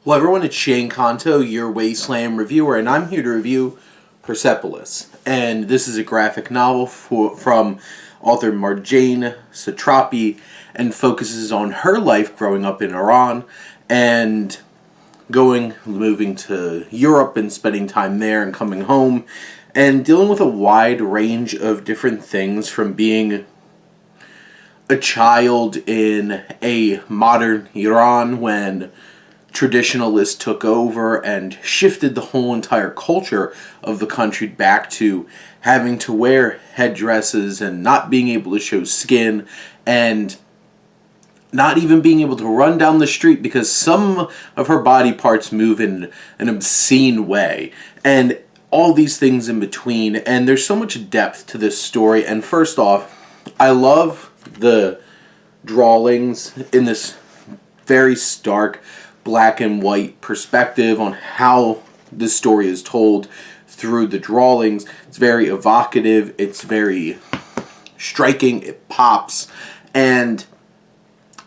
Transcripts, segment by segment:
Hello everyone, it's Shane Kanto, your Wasteland reviewer, and I'm here to review Persepolis. And this is a graphic novel from author Marjane Satrapi, and focuses on her life growing up in Iran and moving to Europe and spending time there and coming home and dealing with a wide range of different things, from being a child in a modern Iran when traditionalists took over and shifted the whole entire culture of the country back to having to wear headdresses and not being able to show skin and not even being able to run down the street because some of her body parts move in an obscene way, and all these things in between. And there's so much depth to this story. And first off, I love the drawings in this very stark black and white perspective on how this story is told through the drawings. It's very evocative, it's very striking, it pops, and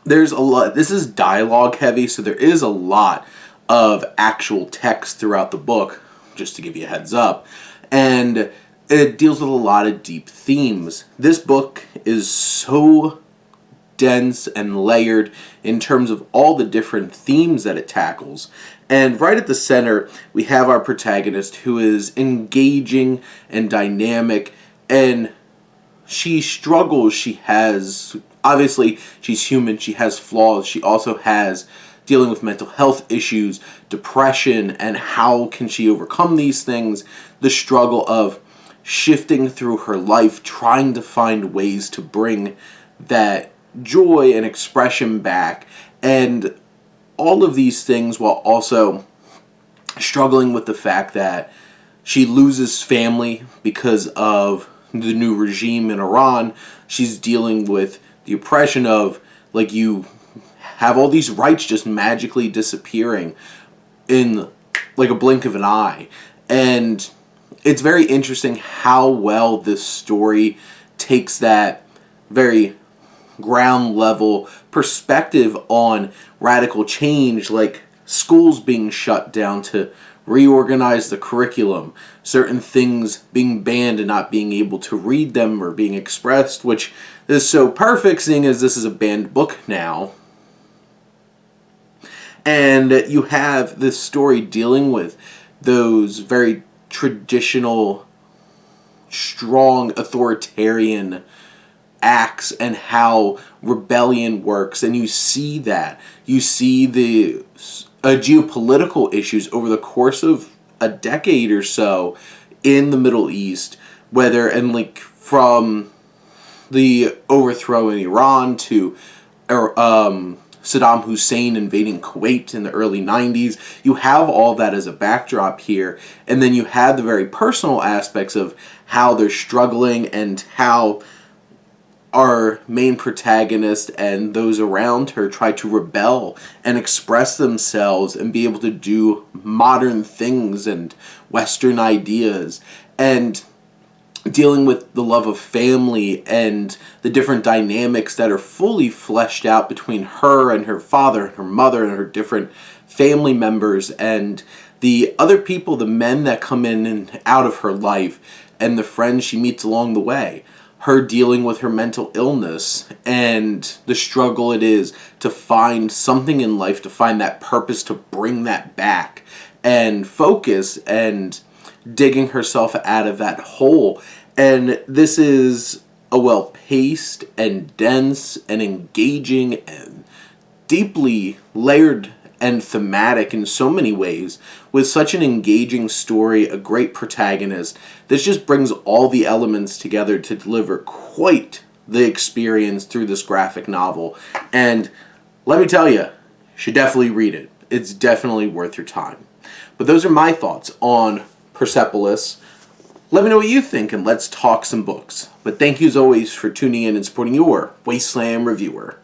there's a lot. This is dialogue heavy, so there is a lot of actual text throughout the book, just to give you a heads up, and it deals with a lot of deep themes. This book is so dense and layered in terms of all the different themes that it tackles. And right at the center, we have our protagonist, who is engaging and dynamic, and she struggles. Obviously, she's human, she has flaws. She also has dealing with mental health issues, depression, and how can she overcome these things. The struggle of shifting through her life, trying to find ways to bring that joy and expression back, and all of these things while also struggling with the fact that she loses family because of the new regime in Iran. She's dealing with the oppression of, like, you have all these rights just magically disappearing in like a blink of an eye. And it's very interesting how well this story takes that very ground level perspective on radical change, like schools being shut down to reorganize the curriculum, certain things being banned and not being able to read them or being expressed, which is so perfect seeing as this is a banned book now. And you have this story dealing with those very traditional, strong, authoritarian acts and how rebellion works. And you see that. You see the geopolitical issues over the course of a decade or so in the Middle East, from the overthrow in Iran to Saddam Hussein invading Kuwait in the early 90s. You have all that as a backdrop here, and then you have the very personal aspects of how they're struggling and how our main protagonist and those around her try to rebel and express themselves and be able to do modern things and Western ideas, and dealing with the love of family and the different dynamics that are fully fleshed out between her and her father and her mother and her different family members and the other people, the men that come in and out of her life, and the friends she meets along the way. Her dealing with her mental illness and the struggle it is to find something in life, to find that purpose, to bring that back and focus, and digging herself out of that hole. And this is a well-paced and dense and engaging and deeply layered and thematic in so many ways, with such an engaging story, a great protagonist. This just brings all the elements together to deliver quite the experience through this graphic novel. And let me tell you should definitely read it. It's definitely worth your time. But those are my thoughts on Persepolis. Let me know what you think, and let's talk some books. But thank you as always for tuning in and supporting your Wasteland reviewer.